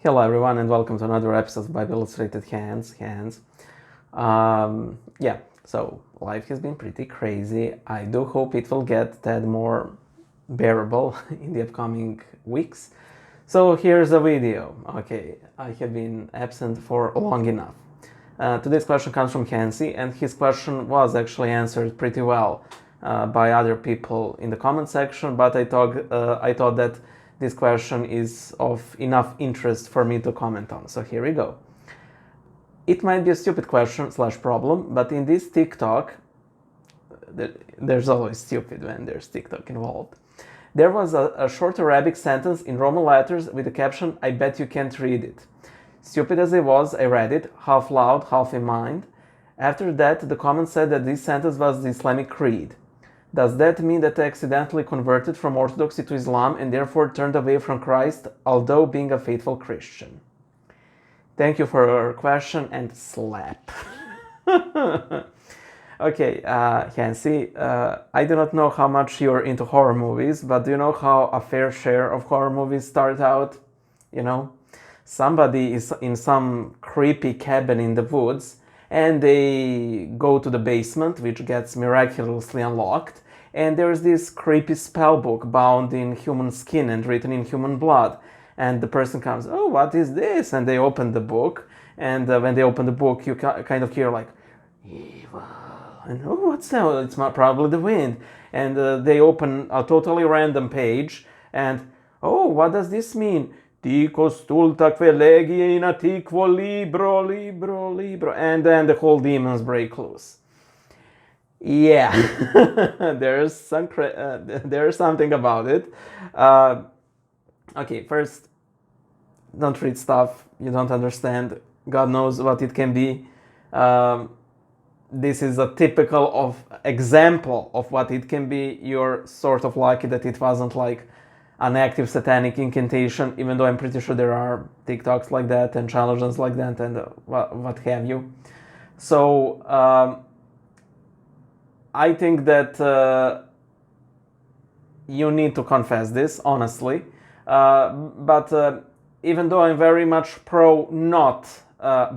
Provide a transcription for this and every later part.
Hello everyone and welcome to another episode of Bible Illustrated Hands. Yeah, so life has been pretty crazy. I do hope it will get that more bearable in the upcoming weeks. So here's a video. Okay, I have been absent for long enough. Today's question comes from Kenzie, and his question was actually answered pretty well by other people in the comment section, but I thought that this question is of enough interest for me to comment on. So here we go. It might be a stupid question / problem, but in this TikTok, there's always stupid when there's TikTok involved. There was a short Arabic sentence in Roman letters with the caption, "I bet you can't read it." Stupid as it was, I read it, half loud, half in mind. After that, the comment said that this sentence was the Islamic creed. Does that mean that I accidentally converted from Orthodoxy to Islam and therefore turned away from Christ, although being a faithful Christian? Thank you for your question and slap. Okay, Hansi, I do not know how much you're into horror movies, but do you know how a fair share of horror movies start out? You know, somebody is in some creepy cabin in the woods, and they go to the basement, which gets miraculously unlocked, and there's this creepy spell book bound in human skin and written in human blood. And the person comes, "Oh, what is this?" And they open the book, and when they open the book, you kind of hear like, "Evil," and "Oh, what's that?" It's probably the wind. And they open a totally random page, and "Oh, what does this mean?" "Ti costulta que legi in antiquo libro," and then the whole demons break loose. Yeah, there's something about it. Okay, first, don't read stuff you don't understand. God knows what it can be. This is a typical example of what it can be. You're sort of lucky that it wasn't like an active satanic incantation, even though I'm pretty sure there are TikToks like that and challenges like that and what have you. So I think that you need to confess this, honestly. But even though I'm very much pro not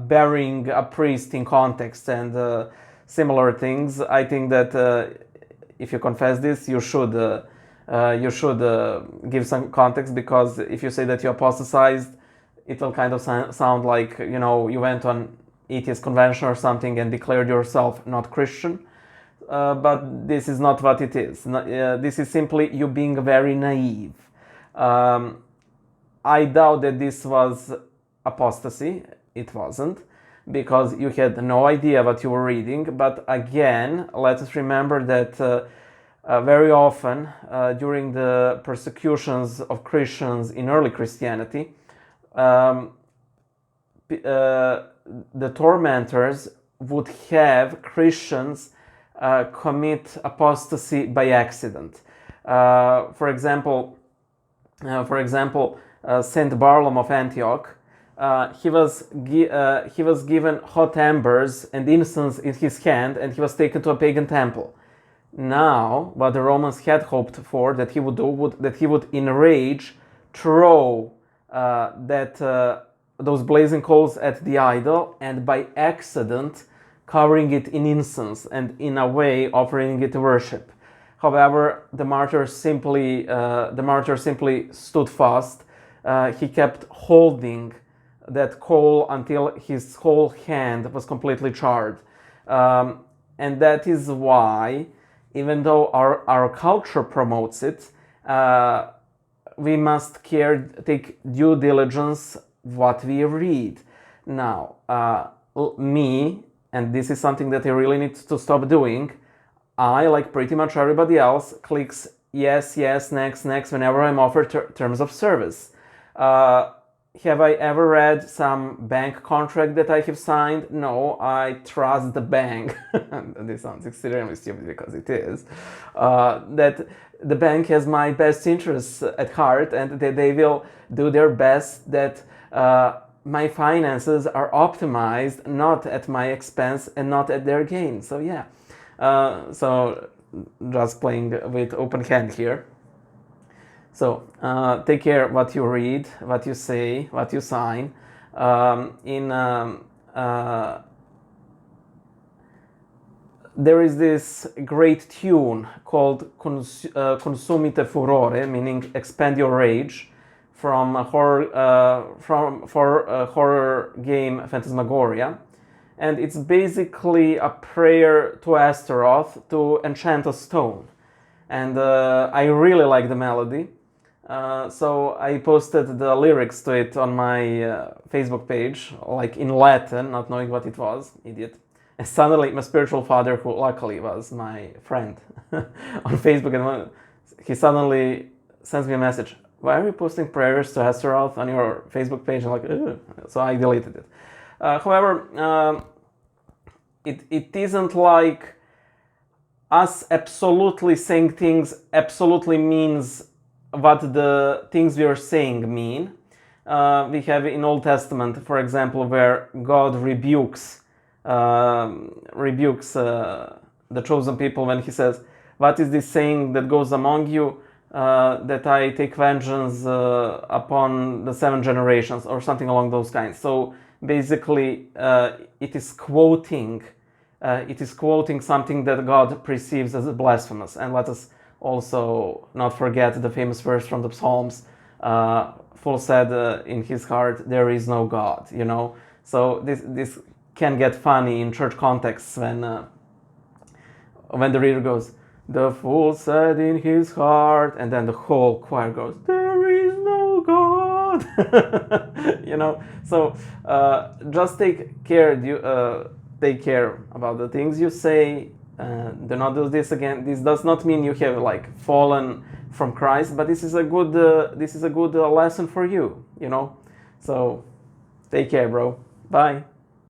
burying a priest in context and similar things, I think that if you confess this, you should give some context, because if you say that you apostatized, it will kind of sound like, you know, you went on atheist convention or something and declared yourself not Christian. But this is not what it is. This is simply you being very naive. I doubt that this was apostasy. It wasn't, because you had no idea what you were reading. But again, let us remember that very often during the persecutions of Christians in early Christianity, the tormentors would have Christians commit apostasy by accident. For example, Saint Barlaam of Antioch, he was given hot embers and incense in his hand, and he was taken to a pagan temple. Now, what the Romans had hoped for that he would do, that he would in rage throw those blazing coals at the idol, and by accident covering it in incense and in a way offering it worship. However, the martyr simply stood fast. He kept holding that coal until his whole hand was completely charred. And that is why, even though our culture promotes it, we must take due diligence what we read. Now, me, and this is something that I really need to stop doing, I, like pretty much everybody else, clicks yes, next whenever I'm offered terms of service. Have I ever read some bank contract that I have signed? No, I trust the bank. This sounds extremely stupid because it is. That the bank has my best interests at heart, and that they will do their best that my finances are optimized, not at my expense and not at their gain. So yeah, so just playing with open hand here. So take care what you read, what you say, what you sign. There is this great tune called Consumite Furore, meaning expand your rage, from a horror game Phantasmagoria. And it's basically a prayer to Astaroth to enchant a stone. And I really like the melody. So I posted the lyrics to it on my Facebook page, like in Latin, not knowing what it was, idiot. And suddenly my spiritual father, who luckily was my friend on Facebook, and he suddenly sends me a message. Why are you posting prayers to Astaroth on your Facebook page? I'm like, ugh. So I deleted it. However, it isn't like us absolutely saying things absolutely means what the things we are saying mean. We have in Old Testament, for example, where God rebukes the chosen people when he says, what is this saying that goes among you, that I take vengeance upon the 7 generations, or something along those kinds. So basically it is quoting something that God perceives as blasphemous. And let us also not forget the famous verse from the Psalms. Fool said in his heart, there is no God, you know. So this can get funny in church contexts when the reader goes, the fool said in his heart, and then the whole choir goes, there is no God. You know. So just take care about the things you say. Do not do this again. This does not mean you have like fallen from Christ, but this is a good lesson for you, you know. So take care, bro. Bye.